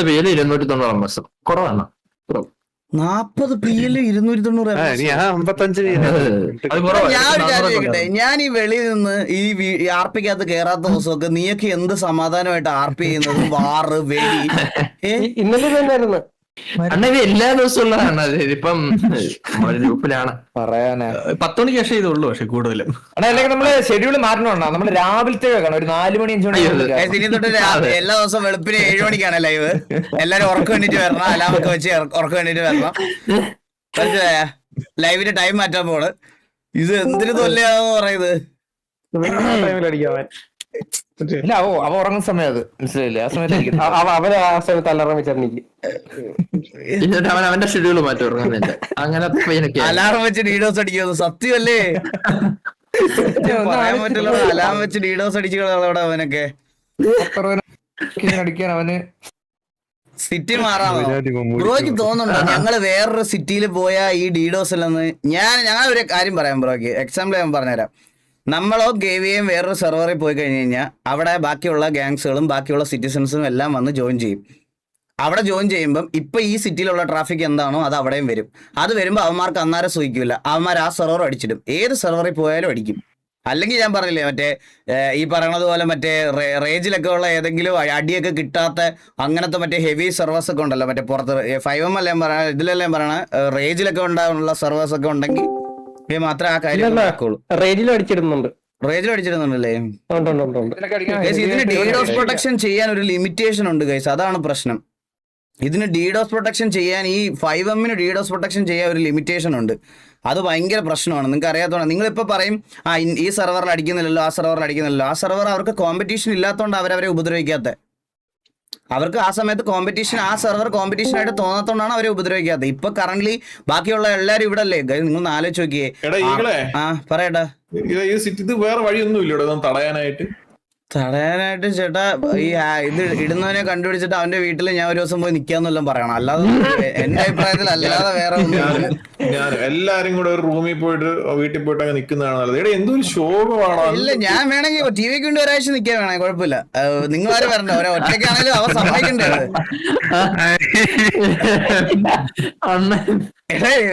പേര് 290 MS കുറവാണ്. 40 PL 290 ഞാൻ ഈ വെളിയിൽ നിന്ന് ഈ ആർപിക്കകത്ത് കേറാത്ത ദിവസമൊക്കെ നീയൊക്കെ എന്ത് സമാധാനമായിട്ട് ആർപി ചെയ്യുന്നത്? വാറ് വെടി ഇന്നലെ തന്നെയായിരുന്നു അണ്ണ ഇത് എല്ലാ ദിവസവും ഉള്ളതാണ്. ഇപ്പം ഗ്രൂപ്പിലാണ് പറയാനാ 10 മണിക്ക് ശേഷം ഇതുള്ളൂ. പക്ഷെ കൂടുതലും അല്ലെങ്കിൽ നമ്മള് ഷെഡ്യൂൾ മാറ്റണോണ്ടാ. നമ്മള് രാവിലത്തെ വെക്കണം, ഒരു 4 മണി 5 മണി ഇനി തൊട്ട് എല്ലാ ദിവസവും വെളുപ്പിന് 7 മണിക്കാണ് ലൈവ്. എല്ലാരും ഉറക്കം വേണ്ടിട്ട് വരണം, അലാമൊക്കെ വെച്ച് ഉറക്കം വേണ്ടിട്ട് വരണം. മനസ്സിലായ? ലൈവിന്റെ ടൈം മാറ്റാൻ പോണ്. ഇത് എന്തിനു തൊല്ലയാന്ന് പറയുന്നത്? ഇല്ല, അവ ഉറങ്ങുന്ന സമയം അത് മനസ്സിലായില്ലേ? ആ സമയത്ത് അവര് ആ സമയത്ത് അലാറം വെച്ചിട്ട് അവന്റെ ഷെഡ്യൂൾ മാറ്റി ഉറങ്ങുന്നില്ല. അങ്ങനത്തെ അലാറം വെച്ച് ഡീഡോസ് അടിക്കുന്നു. സത്യമല്ലേ? പറയാൻ പറ്റില്ല. അലാറം വെച്ച് ഡീഡോസ് അടിച്ചു കളവിടെ അവനൊക്കെ അടിക്കാൻ അവന് സിറ്റി മാറാമോ? ബ്രോയ്ക്ക് തോന്നുന്നുണ്ടോ ഞങ്ങള് വേറൊരു സിറ്റിയിൽ പോയാ ഈ ഡീഡോസ് അല്ലെന്ന്? ഞങ്ങൾ ഒരു കാര്യം പറയാം ബ്രോയ്ക്ക്, എക്സാമ്പിൾ ഞാൻ പറഞ്ഞുതരാം. നമ്മളോ ഗേവിയും വേറൊരു സെർവറിൽ പോയി കഴിഞ്ഞ് കഴിഞ്ഞാൽ അവിടെ ബാക്കിയുള്ള ഗാങ്സുകളും ബാക്കിയുള്ള സിറ്റിസൺസും എല്ലാം വന്ന് ജോയിൻ ചെയ്യും. അവിടെ ജോയിൻ ചെയ്യുമ്പം ഇപ്പൊ ഈ സിറ്റിയിലുള്ള ട്രാഫിക് എന്താണോ അത് അവിടെയും വരും. അത് വരുമ്പോൾ അവന്മാർക്ക് അന്നേരം സൂഹിക്കില്ല, അവന്മാർ ആ സെർവർ അടിച്ചിടും. ഏത് സെർവറിൽ പോയാലും അടിക്കും. അല്ലെങ്കിൽ ഞാൻ പറഞ്ഞില്ലേ മറ്റേ ഈ പറയണത് പോലെ മറ്റേ റേജിലൊക്കെ ഉള്ള ഏതെങ്കിലും അടിയൊക്കെ കിട്ടാത്ത അങ്ങനത്തെ മറ്റേ ഹെവി സെർവേഴ്സ് ഒക്കെ ഉണ്ടല്ലോ, മറ്റേ പുറത്ത് 5M അല്ലേ പറയണ, ഇതിലെല്ലാം പറയണ റേജിലൊക്കെ ഉണ്ടാകാനുള്ള സെർവേഴ്സ് ഒക്കെ ഉണ്ടെങ്കിൽ മാത്രമേ ആ കാര്യം നടക്കുള്ളൂ. റേഡിയോ അടിച്ചിടുന്നുണ്ട്. റേജിൽ അടിച്ചിടുന്നുണ്ടല്ലേ? ഇതിന് DDoS പ്രൊട്ടക്ഷൻ ചെയ്യാൻ ഒരു ലിമിറ്റേഷൻ ഉണ്ട് ഗൈസ്, അതാണ് പ്രശ്നം. ഇതിന് DDoS പ്രൊട്ടക്ഷൻ ചെയ്യാൻ, ഈ 5M DDoS പ്രൊട്ടക്ഷൻ ചെയ്യാൻ ഒരു ലിമിറ്റേഷൻ ഉണ്ട്. അത് ഭയങ്കര പ്രശ്നമാണ്. നിങ്ങൾക്ക് അറിയാത്തതാണ്. നിങ്ങളിപ്പോൾ പറയും ഈ സെർവറിൽ അടിക്കുന്നില്ലല്ലോ, ആ സെർവറിൽ അടിക്കുന്നില്ലല്ലോ. ആ സെർവർ അവർക്ക് കോമ്പറ്റീഷൻ ഇല്ലാത്തതുകൊണ്ട് അവരവരെ ഉപദ്രവിക്കാത്തത്. അവർക്ക് ആ സമയത്ത് കോമ്പറ്റീഷൻ, ആ സെർവർ കോമ്പറ്റീഷൻ ആയിട്ട് തോന്നാത്തോണ്ടാണ് അവരെ ഉപദ്രവിക്കാത്തത്. ഇപ്പൊ കറന്റ് ബാക്കിയുള്ള എല്ലാരും ഇവിടെ അല്ലേ? നിങ്ങൾ ആലോചിച്ച് നോക്കിയേ. പറയട്ടാ, ഇത് വേറെ വഴിയൊന്നും ഇല്ല തടയാനായിട്ട്. ചേട്ടാ ഈ ഇത് ഇടുന്നവനെ കണ്ടുപിടിച്ചിട്ട് അവന്റെ വീട്ടിൽ ഞാൻ ഒരു ദിവസം പോയി നിക്കാന്നെല്ലാം പറയണം. അല്ലാതെ എന്റെ അഭിപ്രായത്തിൽ അല്ലാതെ വേറെ ഞാൻ എല്ലാരും കൂടെ ഒരു റൂമിൽ പോയിട്ട് വീട്ടിൽ പോയിട്ട് അങ്ങ് നിൽക്കുന്നതാണ് നല്ലത്. എന്തൊരു ശോകമാണോ? ഇല്ല, ഞാൻ വേണമെങ്കിൽ TV കൊണ്ട് ഒരാഴ്ച നിക്കാൻ വേണേ കുഴപ്പമില്ല. നിങ്ങൾ ആരും വരണ്ട, ഒറ്റയ്ക്കാണെങ്കിലും അവ സമ്മതിക്കണ്ടേ?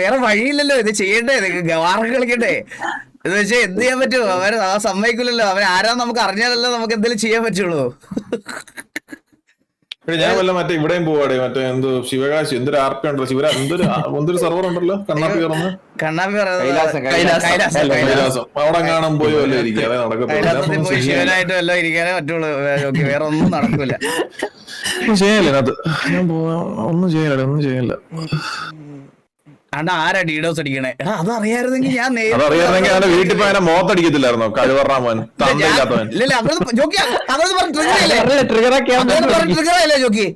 വേറെ വഴിയില്ലല്ലോ, ഇത് ചെയ്യണ്ടേ? വാർക്ക് കളിക്കണ്ടേ? എന്ന് വെച്ചാൽ എന്ത് ചെയ്യാൻ പറ്റുമോ? അവര് സമ്മതിക്കില്ലല്ലോ. അവൻ ആരാന്ന് നമുക്ക് അറിഞ്ഞാലല്ലോ നമുക്ക് എന്തെങ്കിലും ചെയ്യാൻ പറ്റുള്ളൂ. ഞാൻ വല്ല മറ്റേ ഇവിടെയും പോവാടേ, മറ്റേ എന്തോ ശിവകാശി എന്തൊരു RP ഉണ്ടല്ലോ, എന്തൊരു സെർവർ ഉണ്ടല്ലോ കണ്ണാപ്പി കൈലാസം. അവിടെ കാണാൻ പോയി വല്ല ഇരിക്കാതെ നടക്കത്തില്ല. ശിവനായിട്ട് വല്ല ഇരിക്കാനേ പറ്റുള്ളൂ. വേറെ ഒന്നും നടക്കൂല. ചെയ്യല്ലേ അത്? ഞാൻ ഒന്നും ചെയ്യല്ല. ആരാ DDoS അടിക്കണേ? എടാ അത് അറിയായിരുന്നെങ്കിൽ ഞാൻ വീട്ടിൽ പോയാൽ മോത്തടിക്കത്തില്ലായിരുന്നോ? കഴിവറാമൻ ജോക്കി.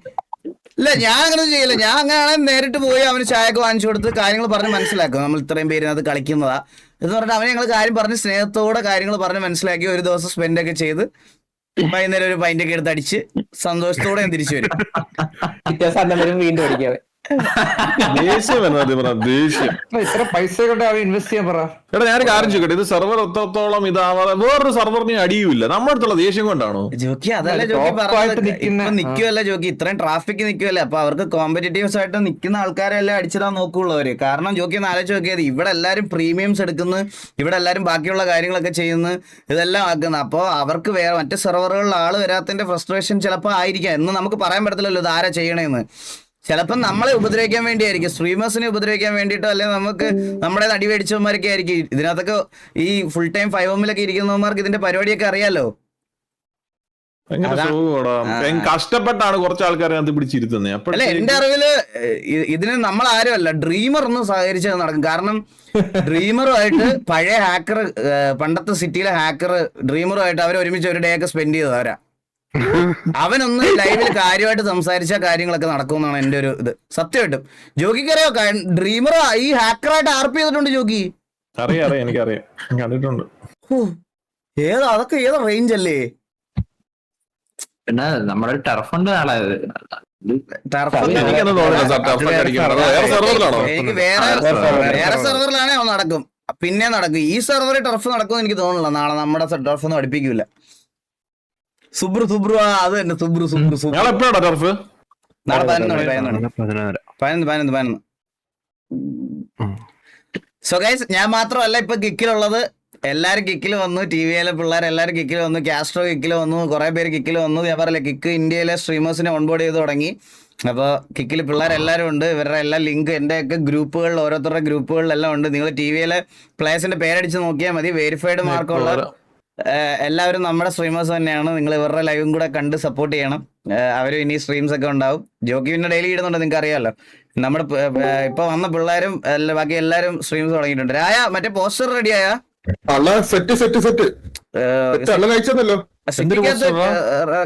ഇല്ല, ഞാൻ അങ്ങനെ ചെയ്യില്ല. ഞാൻ അങ്ങനെയാണെ നേരിട്ട് പോയി അവന് ചായയൊക്കെ വാങ്ങിച്ചു കൊടുത്ത് കാര്യങ്ങൾ പറഞ്ഞ് മനസ്സിലാക്കും. നമ്മൾ ഇത്രയും പേരിനകത്ത് കളിക്കുന്നതാ എന്ന് പറഞ്ഞിട്ട് അവനെ ഞങ്ങൾ കാര്യം പറഞ്ഞ് സ്നേഹത്തോടെ കാര്യങ്ങൾ പറഞ്ഞ് മനസ്സിലാക്കി ഒരു ദിവസം സ്പെൻഡ് ഒക്കെ ചെയ്ത് വൈകുന്നേരം ഒരു പൈൻ്റൊക്കെ എടുത്ത് അടിച്ച് സന്തോഷത്തോടെ ഞാൻ തിരിച്ചു വരും. വീണ്ടും അടിക്കാതെ ദേഷ്യം ഇത്ര പൈസ കൊണ്ട് ഇൻവെസ്റ്റ് ചെയ്യാൻ പറ. എടാ ഞാൻ കാര്യം ചോദിക്കട്ടെ, ഇത് സെർവർ എത്രത്തോളം ഇതാവാതെ വേറൊരു സെർവറിനെ അടിയൂല്ല, നമ്മുടെ അടുത്തുള്ള ദേഷ്യം കൊണ്ടാണോ? ജോക്കി അതല്ല ജോക്കി പറഞ്ഞത്. ഇപ്പൊ നിക്കുവല്ല ജോക്കി, ഇത്രയും ട്രാഫിക് നിക്കുവല്ലേ, അപ്പൊ അവർക്ക് കോമ്പറ്റീറ്റീവ്സ് ആയിട്ട് നിൽക്കുന്ന ആൾക്കാരെല്ലാം അടിച്ചിടാൻ നോക്കുള്ളൂ അവര്. കാരണം ജോക്കി ഒന്ന് ആലോചിച്ച് നോക്കിയത്, ഇവിടെ എല്ലാരും പ്രീമിയംസ് എടുക്കുന്നു, ഇവിടെ എല്ലാരും ബാക്കിയുള്ള കാര്യങ്ങളൊക്കെ ചെയ്യുന്നു, ഇതെല്ലാം ആക്കുന്നു. അപ്പോൾ അവർക്ക് വേറെ മറ്റു സെർവറുകളിൽ ആള് വരാത്തതിന്റെ ഫ്രസ്ട്രേഷൻ ചിലപ്പോൾ ആയിരിക്കാം. എന്ന് നമുക്ക് പറയാൻ പറ്റത്തില്ലല്ലോ ഇത് ആരാ ചെയ്യണേന്ന്. ചിലപ്പോൾ നമ്മളെ ഉപദ്രവിക്കാൻ വേണ്ടിയായിരിക്കും, സ്ട്രീമേഴ്സിനെ ഉപദ്രവിക്കാൻ വേണ്ടിയിട്ടോ, അല്ലെങ്കിൽ നമുക്ക് നമ്മുടെ അടി മേടിച്ചവന്മാരൊക്കെ ആയിരിക്കും. ഇതിനകത്തൊക്കെ ഈ ഫുൾ ടൈം 5M ഇരിക്കുന്നവന്മാർക്ക് ഇതിന്റെ പരിപാടിയൊക്കെ അറിയാലോ. കഷ്ടപ്പെട്ടാണ് കുറച്ച് ആൾക്കാരെ അത് പിടിച്ചിരുത്തുന്നത്. അല്ല, എന്റെ അറിവില് ഇതിന് നമ്മൾ ആരുമല്ല, ഡ്രീമർ ഒന്ന് സഹകരിച്ചത് നടക്കും. കാരണം ഡ്രീമറുമായിട്ട് പഴയ ഹാക്കർ, പണ്ടത്തെ സിറ്റിയിലെ ഹാക്കർ ഡ്രീമറുമായിട്ട് അവർ ഒരുമിച്ച് ഒരു ഡേ ഒക്കെ സ്പെൻഡ് ചെയ്തവരാ. അവനൊന്ന് ലൈവിൽ കാര്യമായിട്ട് സംസാരിച്ച കാര്യങ്ങളൊക്കെ നടക്കുമെന്നാണ് എന്റെ ഒരു ഇത്. സത്യമായിട്ടും ജോക്കിക്കറിയോ ഡ്രീമർ ഈ ഹാക്കറായിട്ട് RP ചെയ്തിട്ടുണ്ട് ജോക്കി? അറിയാം, എനിക്കറിയാം, കണ്ടിട്ടുണ്ട്. അതൊക്കെ ഏതാ റേഞ്ച് അല്ലേ? പിന്നെ നമ്മുടെ ടർഫുണ്ട് നാളെ. എനിക്ക് വേറെ സെർവറിലാണെ നടക്കും, പിന്നെ നടക്കും. ഈ സെർവറിൽ ടർഫ് നടക്കുമെന്ന് എനിക്ക് തോന്നുന്നില്ല. നാളെ നമ്മുടെ ടർഫൊന്നും അടുപ്പിക്കൂല. സുബ്രു അത് തന്നെ സുബ്രു. നാളെ 11 സോ ഗൈസ് ഞാൻ മാത്രമല്ല ഇപ്പൊ കിക്കിലുള്ളത്. എല്ലാരും കിക്കിൽ വന്നു, ടി വിയിലെ പിള്ളേർ എല്ലാരും കിക്കിൽ വന്നു, കാസ്ട്രോ കിക്കിൽ വന്നു, കുറെ പേര് കിക്കിൽ വന്നു. ഞാൻ പറയില്ല, കിക്ക് ഇന്ത്യയിലെ സ്ട്രീമേഴ്സിനെ ഓൺബോർഡ് ചെയ്ത് തുടങ്ങി. അപ്പോൾ കിക്കിൽ പിള്ളേർ എല്ലാവരും ഉണ്ട്. ഇവരുടെ എല്ലാ ലിങ്ക് എൻ്റെയൊക്കെ ഗ്രൂപ്പുകളിൽ, ഓരോരുത്തരുടെ ഗ്രൂപ്പുകളിലെല്ലാം ഉണ്ട്. നിങ്ങൾ ടി വിയിലെ പ്ലേയേഴ്സിന്റെ പേരടിച്ച് നോക്കിയാൽ മതി. വെരിഫൈഡ് മാർക്കുള്ള എല്ലാവരും നമ്മുടെ സ്ട്രീമേഴ്സ് തന്നെയാണ്. നിങ്ങൾ ഇവരുടെ ലൈവും കൂടെ കണ്ട് സപ്പോർട്ട് ചെയ്യണം. അവരും ഇനി സ്ട്രീംസ് ഒക്കെ ഉണ്ടാവും. ജോക്കി പിന്നെ ഡെയിലി ഇടുന്നുണ്ട്, നിങ്ങൾക്ക് അറിയാമല്ലോ. നമ്മുടെ ഇപ്പൊ വന്ന പിള്ളേരും ബാക്കി എല്ലാവരും സ്ട്രീംസ് തുടങ്ങിയിട്ടുണ്ട്. രായ മറ്റേ പോസ്റ്റർ റെഡിയായ സെറ്റ് അയച്ചല്ലോ.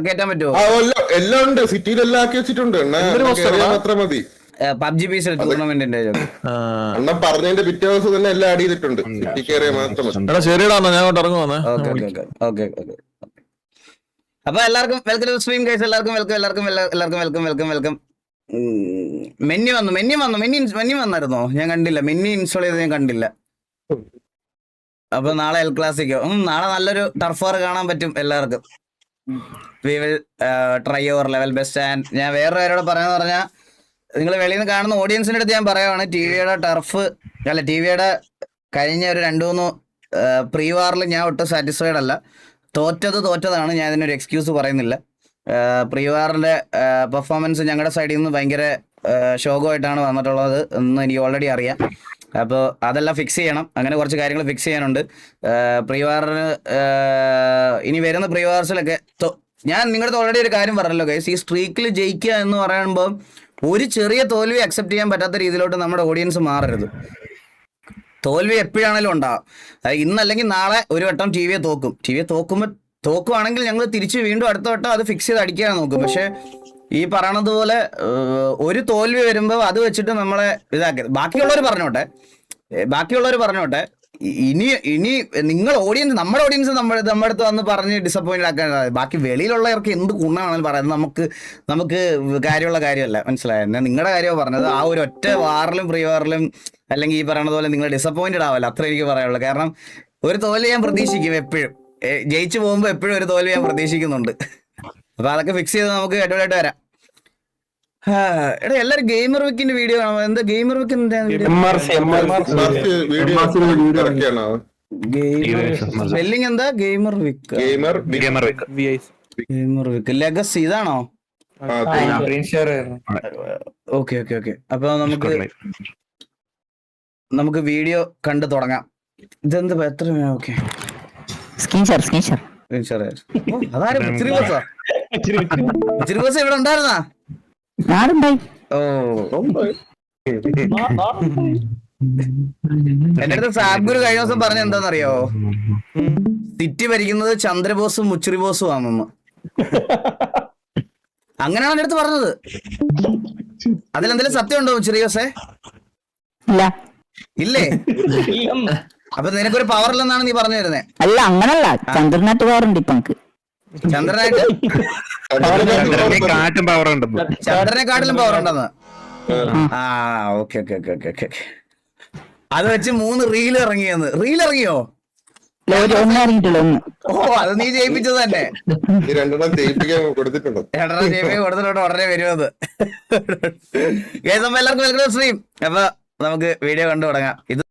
കേറ്റാൻ പറ്റുമോ? എല്ലാം ഉണ്ട്, സിറ്റിയിലെല്ലാം ആക്കി വെച്ചിട്ടുണ്ട്. മാത്രം മതി. പബ്ജി പീസ് ടൂർണമെന്റിന്റെ അണ്ണ പറഞ്ഞതിന്റെ പിറ്റേ ദിവസം തന്നെ എല്ലാം ആഡ് ചെയ്തിട്ടുണ്ട്. സിറ്റി കയറിയ മാത്രം മതി. ശരിടാ, ഞാൻ ഇറങ്ങുവാ. ഓക്കെ. അപ്പൊ എല്ലാവർക്കും വെൽക്കം ടു സ്ട്രീം ഗൈസ്. എല്ലാവർക്കും വെൽക്കം. മെന്യു വന്നായിരുന്നോ? ഞാൻ കണ്ടില്ല. മെന്യു ഇൻസ്റ്റാൾ ചെയ്ത് ഞാൻ കണ്ടില്ല. അപ്പൊ നാളെ എൽ ക്ലാസിക്കോ. നാളെ നല്ലൊരു ടർഫ് വാർ കാണാൻ പറ്റും എല്ലാവർക്കും. We will try your level best. And ഞാൻ വേറെ പേരോട് പറയാന്ന് പറഞ്ഞാൽ, നിങ്ങൾ വെളിയിൽ നിന്ന് കാണുന്ന ഓഡിയൻസിന്റെ അടുത്ത് ഞാൻ പറയുവാണ്, ടി വിയുടെ കഴിഞ്ഞ ഒരു 2-3 പ്രീ വാറിൽ ഞാൻ ഒട്ടും സാറ്റിസ്ഫൈഡ് അല്ല. തോറ്റതാണ്. ഞാൻ ഇതിനൊരു എക്സ്ക്യൂസ് പറയുന്നില്ല. പ്രീ വാറിന്റെ പെർഫോമൻസ് ഞങ്ങളുടെ സൈഡിൽ നിന്ന് ഭയങ്കര ശോകമായിട്ടാണ് വന്നിട്ടുള്ളത് എന്ന് എനിക്ക് ഓൾറെഡി അറിയാം. അപ്പോൾ അതെല്ലാം ഫിക്സ് ചെയ്യണം. അങ്ങനെ കുറച്ച് കാര്യങ്ങൾ ഫിക്സ് ചെയ്യാനുണ്ട്. പ്രീ വാറിന് ഇനി വരുന്ന പ്രീ വാർസിലൊക്കെ ഞാൻ നിങ്ങളുടെ ഓൾറെഡി ഒരു കാര്യം പറഞ്ഞല്ലോ ഗൈസ്, ഈ സ്ട്രീക്കിൽ ജയിക്കുക എന്ന് പറയുമ്പോൾ ഒരു ചെറിയ തോൽവി അക്സെപ്റ്റ് ചെയ്യാൻ പറ്റാത്ത രീതിയിലോട്ട് നമ്മുടെ ഓഡിയൻസ് മാറരുത്. തോൽവി എപ്പോഴാണെങ്കിലും ഉണ്ടാവും. ഇന്നല്ലെങ്കിൽ നാളെ ഒരു വട്ടം ടി വിയെ തോക്കുവാണെങ്കിൽ ഞങ്ങൾ തിരിച്ച് വീണ്ടും അടുത്ത വട്ടം അത് ഫിക്സ് ചെയ്ത് അടിക്കാൻ നോക്കും. പക്ഷെ ഈ പറയണത് പോലെ ഒരു തോൽവി വരുമ്പോൾ അത് വെച്ചിട്ട് നമ്മളെ ഇതാക്കരുത്. ബാക്കിയുള്ളവർ പറഞ്ഞോട്ടെ. ഇനി നിങ്ങൾ ഓഡിയൻസ്, നമ്മുടെ ഓഡിയൻസ് നമ്മുടെ അടുത്ത് വന്ന് പറഞ്ഞ് ഡിസപ്പോയിന്റ് ആക്കാൻ. ബാക്കി വെളിയിലുള്ളവർക്ക് എന്ത് ഗുണമാണെന്ന് പറയുന്നത് നമുക്ക് കാര്യമുള്ള കാര്യമല്ല. മനസ്സിലായോ? ഞാൻ നിങ്ങളുടെ കാര്യമാണ് പറഞ്ഞത്. ആ ഒരു ഒറ്റ വാറിലും പ്രീ വാറിലും അല്ലെങ്കിൽ ഈ പറയണത് പോലെ നിങ്ങൾ ഡിസപ്പോയിന്റഡ് ആവല്ല, അത്ര എനിക്ക് പറയാനുള്ളൂ. കാരണം ഒരു തോൽവി ഞാൻ പ്രതീക്ഷിക്കും എപ്പോഴും. ജയിച്ചു പോകുമ്പോൾ എപ്പോഴും ഒരു തോൽവി ഞാൻ പ്രതീക്ഷിക്കുന്നുണ്ട്. അപ്പൊ അതൊക്കെ ഫിക്സ് ചെയ്ത് നമുക്ക് അടിപൊളിയായിട്ട് വരാം. എടാ എല്ലാരും ഗെയിമർ വിക്കിന്റെ വീഡിയോ കാണാം. എന്താ ഗെയിമർ വിക്കിന്റെ സ്പെല്ലിംഗ് എന്താ? ഗെയിമർ വിക്ക് ലെഗസി ഇതാണോ? ഓക്കെ. അപ്പൊ നമുക്ക് വീഡിയോ കണ്ടു തുടങ്ങാം. ഇതെന്ത് എത്ര? ഓക്കെ, അതാരും ഇവിടെ ഉണ്ടായിരുന്നാ? ഓ, എന്റെ അടുത്ത് സാബ്ഗുരു കഴിഞ്ഞ ദിവസം പറഞ്ഞ എന്താണെന്നറിയോ? സിറ്റി ഭരിക്കുന്നത് ചന്ദ്രബോസും മുച്ചിറി ബോസും ആണെന്ന്. അങ്ങനെയാണ് എന്റെ അടുത്ത് പറഞ്ഞത്. അതിലെന്തെങ്കിലും സത്യം ഉണ്ടോ മുച്ചിറി ബോസേ? ഇല്ലേ? അപ്പൊ നിനക്കൊരു പവർ ഇല്ലെന്നാണ് നീ പറഞ്ഞു വരുന്നേ? അല്ല, അങ്ങനല്ല. ചന്ദ്രനായിട്ട് പവർ ഉണ്ട് ഇപ്പൊ. ചന്ദ്രനെക്കാട്ടിലും പവർ ഉണ്ടെന്ന്. ആ, ഓക്കെ. അത് വെച്ച് 3 റീൽ ഇറങ്ങിയോ? ഓ, അത് നീ ജയിപ്പിച്ചത് തന്നെ. 2 കൊടുത്തിട്ടുണ്ട്. ഉടനെ വരുന്നത്. എല്ലാവർക്കും വെൽക്കം ടു സ്ട്രീം. അപ്പൊ നമുക്ക് വീഡിയോ കണ്ടു തുടങ്ങാം. ഇത്